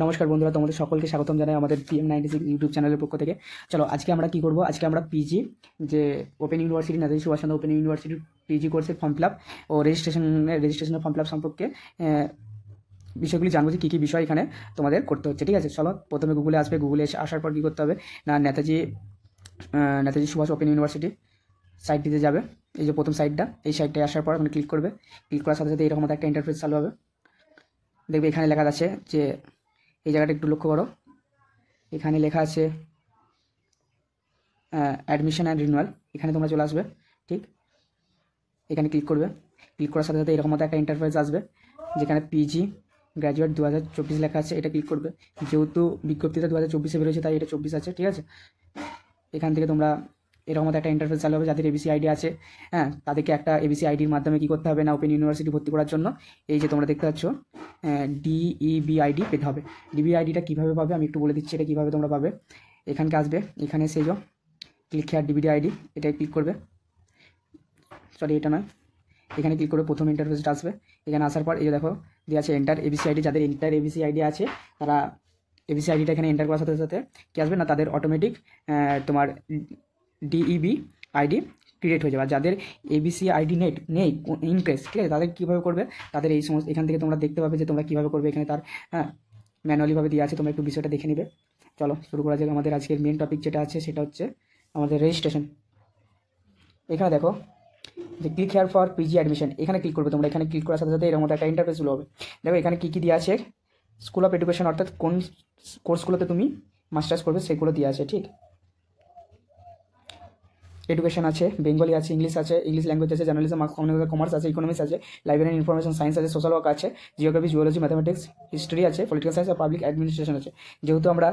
নমস্কার বন্ধুরা, তোমাদের সকলকে স্বাগতম জানাই আমাদের PM96 ইউটিউব চ্যানেলের পক্ষ থেকে। চলো আজকে আমরা কি করব, আজকে আমরা পিজি যে open university Netaji Subhash Chandra open ইউনিভার্সিটির পিজি কোর্সের ফর্ম ফিল আপ ও রেজিস্ট্রেশনের ফর্ম ফিল আপ সম্পর্কে বিষয়গুলি জানবো যে কী কী বিষয় এখানে তোমাদের করতে হচ্ছে। ঠিক আছে, চলো প্রথমে গুগলে আসবে। গুগলে আসার পর কী করতে হবে না, নেতাজি সুভাষ ওপেন ইউনিভার্সিটি সাইটটিতে যাবে। এই যে প্রথম সাইটটা, এই সাইটটায় আসার পর ওখানে ক্লিক করবে। ক্লিক করার সাথে সাথে এরকম একটা ইন্টারফেস চালু হবে। দেখবে এখানে লেখা আছে যে, এই জায়গাটা একটু লক্ষ্য করো, এখানে লেখা আছে অ্যাডমিশন অ্যান্ড রিনিউয়াল। এখানে তোমরা চলে আসবে। ঠিক এখানে ক্লিক করবে। ক্লিক করার সাথে সাথে এরকম একটা ইন্টারফেস আসবে যেখানে পিজি গ্র্যাজুয়েট 2024 লেখা আছে, এটা ক্লিক করবে। যেহেতু বিজ্ঞপ্তিটা 2024-এ বেরোচ্ছে তাই এটা 24 আছে। ঠিক আছে, এখান থেকে তোমরা এরকম একটা ইন্টারফেস চালু হবে। যাদের এবিসি আইডি আছে, তাদেরকে একটা এবিসি আইডির মাধ্যমে কী করতে হবে না, ওপেন ইউনিভার্সিটি ভর্তি করার জন্য এই যে তোমরা দেখতে পাচ্ছ ডিইবি আইডি পেতে হবে। ডিবি আইডিটা কীভাবে পাবে আমি একটু বলে দিচ্ছি, এটা কীভাবে তোমরা পাবে। এখানকে আসবে, এখানে সেই যে ক্লিক হেয়ার ডিবিডি আইডি, এটাই ক্লিক করবে। সরি, এটা নয়, এখানে ক্লিক করে প্রথম ইন্টারফেসটা আসবে। এখানে আসার পর এই যে দেখো দিয়ে আছে এন্টার এবিসি আইডি। যাদের এন্টার এবিসি আইডি আছে তারা এবিসি আইডিটা এখানে এন্টার করার সাথে সাথে কী আসবে না, তাদের অটোমেটিক তোমার ডিইবি আইডি ক্রিয়েট হয়ে যাবে। আর যাদের এবিসি আইডি নেই ইন কেস, ঠিক আছে, তাদের কীভাবে করবে, তাদের এই সমস্ত এখান থেকে তোমরা দেখতে পাবে যে তোমরা কীভাবে করবে। এখানে তার ম্যানুয়ালিভাবে দিয়ে আছে, তোমরা একটু বিষয়টা দেখে নেবে। চলো শুরু করা যাক। আমাদের আজকের মেন টপিক যেটা আছে সেটা হচ্ছে আমাদের রেজিস্ট্রেশন। এখানে দেখো যে click here for PG admission, এখানে ক্লিক করবে তোমরা। এখানে ক্লিক করার সাথে সাথে এরকম একটা ইন্টারফেসগুলো হবে। দেখো এখানে কী কী দিয়ে আছে, স্কুল অফ এডুকেশন, অর্থাৎ কোন কোর্সগুলোতে তুমি মাস্টার্স করবে সেগুলো দিয়ে আছে। ঠিক, এডুকেশন আছে, বেঙ্গলি আছে, ইংলিশ আছে, ইংলিশ ল্যাঙ্গুয়েজ আছে, জার্নালিজম, মাস কমিউনিকেশন, কমার্স আছে, ইকোনমিক্স আছে, লাইব্রেরি অ্যান্ড ইনফরমেশন সায়েন্স আছে, সোশ্যাল ওয়ার্ক আছে, জিওগ্রাফি, জুওলজি, ম্যাথামেটিক্স, হিস্ট্রি আছে, পলিটিক্যাল সায়েন্স আর পাবলিক অ্যাডমিনিস্ট্রেশন আছে। যেহেতু আমরা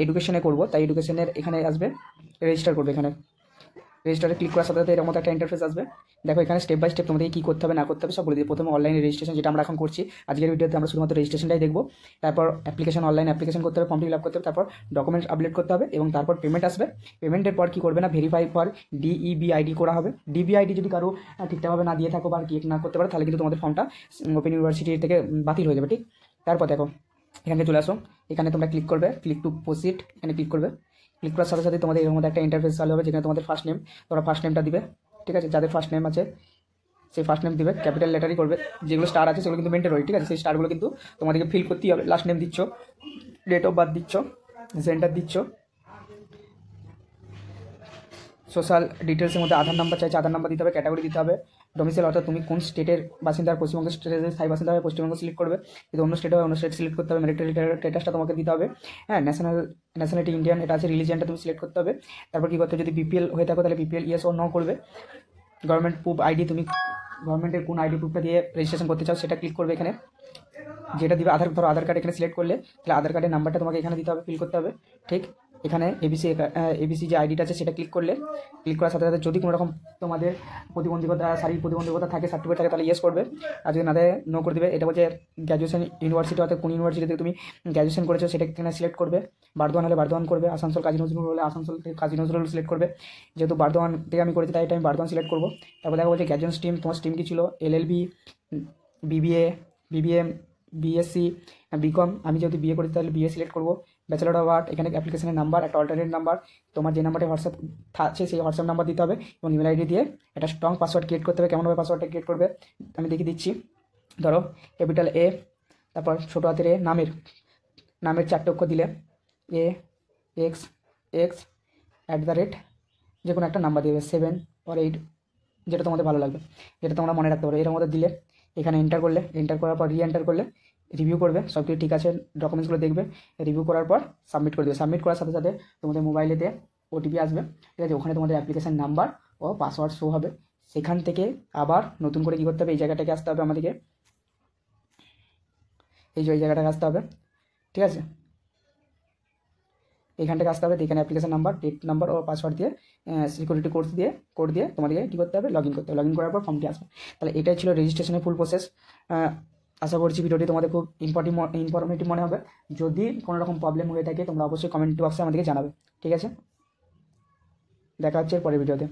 এডুকেশনে করবো তাই এডুকেশনের এখানে আসবে, রেজিস্টার করবে। এখানে রেজিস্টারে ক্লিক করার সাথে সাথে এরকম একটা ইন্টারফেস আসবে। দেখো এখানে স্টেপ বাই স্টেপ তোমাদেরকে কী করতে হবে না করতে হবে সব বলে দিই। প্রথমে অনলাইনে রেজিস্ট্রেশন, যেটা আমরা এখন করছি আজকের ভিডিওতে, আমরা শুধুমাত্র রেজিস্ট্রেশনটাই দেখবো। তারপর অনলাইন অ্যাপ্লিকেশন করতে হবে, ফর্ম ফিল আপ করতে হবে, তারপর ডকুমেন্টস আপলোড করতে হবে এবং তারপর পেমেন্ট আসবে। পেমেন্টের পর কী করবে না, ভেরিফাই ফর ডিইবি আইডি করা হবে। ডিবি আইডি যদি কারো ঠিকঠাকভাবে না দিয়ে থাকো বা ক্লিক না করতে পারো তাহলে কিন্তু তোমাদের ফর্মটা ওপেন ইউনিভার্সিটি থেকে বাতিল হয়ে যাবে। ঠিক, তারপর দেখো এখানে চলে আসো। এখানে তোমরা ক্লিক করবে, ক্লিক টু প্রসিড, এখানে ক্লিক করবে। ক্লিক করার সাথে সাথে তোমাদের এর মধ্যে একটা ইন্টারফেস চালু হবে যেখানে তোমাদের ফার্স্ট নেম, তোমরা ফার্স্ট নেমটা দিবে। ঠিক আছে, যাদের ফার্স্ট নেম আছে সেই ফার্স্ট নেম দিবে, ক্যাপিটাল লেটারই করবে। যেগুলো স্টার আছে সেগুলো কিন্তু মেনটেন হয়। ঠিক আছে, সেই স্টারগুলো কিন্তু তোমাদেরকে ফিল করতেই হবে। লাস্ট নেম দিচ্ছ, ডেট অফ বার্থ দিচ্ছ, জেন্ডার দিচ্ছ, সোশ্যাল ডিটেলসের মধ্যে আধার নাম্বার চাইছে, আধার নাম্বার দিতে হবে, ক্যাটাগরি দিতে হবে, ডোমিসাইল অর্থাৎ তুমি কোন স্টেটের বাসিন্দা। পশ্চিমবঙ্গ স্টেটের স্থায়ী বাসিন্দা হবে পশ্চিমবঙ্গ সিলেক্ট করবে। যদি অন্য স্টেট হয় অন্য স্টেট সিলেক্ট করতে হবে। ম্যারিটাল স্ট্যাটাসটা তোমাকে দিতে হবে। ন্যাশনালিটি ইন্ডিয়ান এটা আছে। রিলিজিয়ানটা তুমি সিলেক্ট করতে হবে। তারপর কী করতে হবে, যদি বিপিএল হয়ে থাকো তাহলে বিপিএল ইয়েস ও নো করবে। গভর্নমেন্ট প্রুফ আইডি, তুমি গভর্নমেন্টের কোন আইডি প্রুফটা দিয়ে রেজিস্ট্রেশন করতে চাও সেটা ক্লিক করবে। এখানে যেটা দিবে আধার কার্ড এখানে সিলেক্ট করলে তাহলে আধার কার্ডের নাম্বারটা তোমাকে এখানে দিতে হবে, ফিল করতে হবে। ঠিক, এখানে এবিসি যে আইডিটা আছে সেটা ক্লিক করলে, ক্লিক করার সাথে সাথে যদি কোনো রকম তোমাদের শারীরিক প্রতিবন্ধকতা থাকে, সার্টিফিকেট থাকে তাহলে ইয়েস করবে। আর যদি না দেয় নো করে দেবে। এটা বলছে গ্র্যাজুয়েশন ইউনিভার্সিটি, অর্থাৎ কোন ইউনিভার্সিটিতে তুমি গ্র্যাজুয়েশন করেছো সেটা এখানে সিলেক্ট করবে। বারদোয়ান হলে বারদোয়ান করবে, আসানসোল কাজী নজরুল হলে আসানসোল থেকে কাজী নজরুল সিলেক্ট করবে। যেহেতু বারদোয়ান থেকে আমি করেছি তাই এটা আমি বারদোয়ান সিলেক্ট করবো। তারপর দেখা বলছে গ্র্যাজুয়েশন স্ট্রিম, তোমার স্ট্রিম কী ছিল, এলএলবি, বিবিএ, বিএসসি, বিকম। আমি যেহেতু বিএ করি তাহলে বিএ সিলেক্ট করবো। ব্যাচেলর অফ আর্ট, এখানে অ্যাপ্লিকেশনের নাম্বার, একটা অল্টারনেট নাম্বার, তোমার যে নাম্বারটা হোয়াটসঅ্যাপ আছে সেই হোয়াটসঅ্যাপ নাম্বার দিতে হবে এবং ইমেল আইডি দিয়ে একটা স্ট্রং পাসওয়ার্ড ক্রিয়েট করতে হবে। কেমনভাবে পাসওয়ার্ডটা ক্রিয়েট করবে আমি দেখিয়ে দিচ্ছি। ধরো ক্যাপিটাল এ, তারপর ছোটো হাতের এ, নামের 4টে অক্ষর দিলে AXX @ যে কোনো একটা নাম্বার দেবে, 7 or 8, যেটা তোমাদের ভালো লাগবে, যেটা তোমরা মনে রাখতে পারো। এর মধ্যে দিলে এখানে এন্টার করলে, এন্টার করার পর এন্টার করলে রিভিউ করবে, সব কিছু ঠিক আছে, ডকুমেন্টসগুলো দেখবে, রিভিউ করার পর সাবমিট করে দেবে। সাবমিট করার সাথে সাথে তোমাদের মোবাইলেতে ওটিপি আসবে। ঠিক আছে, ওখানে তোমাদের অ্যাপ্লিকেশান নাম্বার ও পাসওয়ার্ড শো হবে। সেখান থেকে আবার নতুন করে কী করতে হবে, এই জায়গাটাকে আসতে হবে আমাদেরকে, এই জায়গাটাকে আসতে হবে। ঠিক আছে, এইখানটাকে আসতে হবে। এখানে অ্যাপ্লিকেশন নাম্বার, ডেট নাম্বার ও পাসওয়ার্ড দিয়ে সিকিউরিটি কোড দিয়ে তোমাদেরকে কী করতে হবে, লগ ইন করতে হবে। লগ ইন করার পর ফর্মটি আসবে। তাহলে এটাই ছিল রেজিস্ট্রেশনের ফুল প্রসেস। আশা করছি ভিডিওটি তোমাদের খুব ইনফরমেটিভ মনে হবে। যদি কোনো রকম প্রবলেম হয়ে থাকে তোমরা অবশ্যই কমেন্ট বক্সে আমাদেরকে জানাবে। ঠিক আছে, দেখা হচ্ছে পরের ভিডিওতে।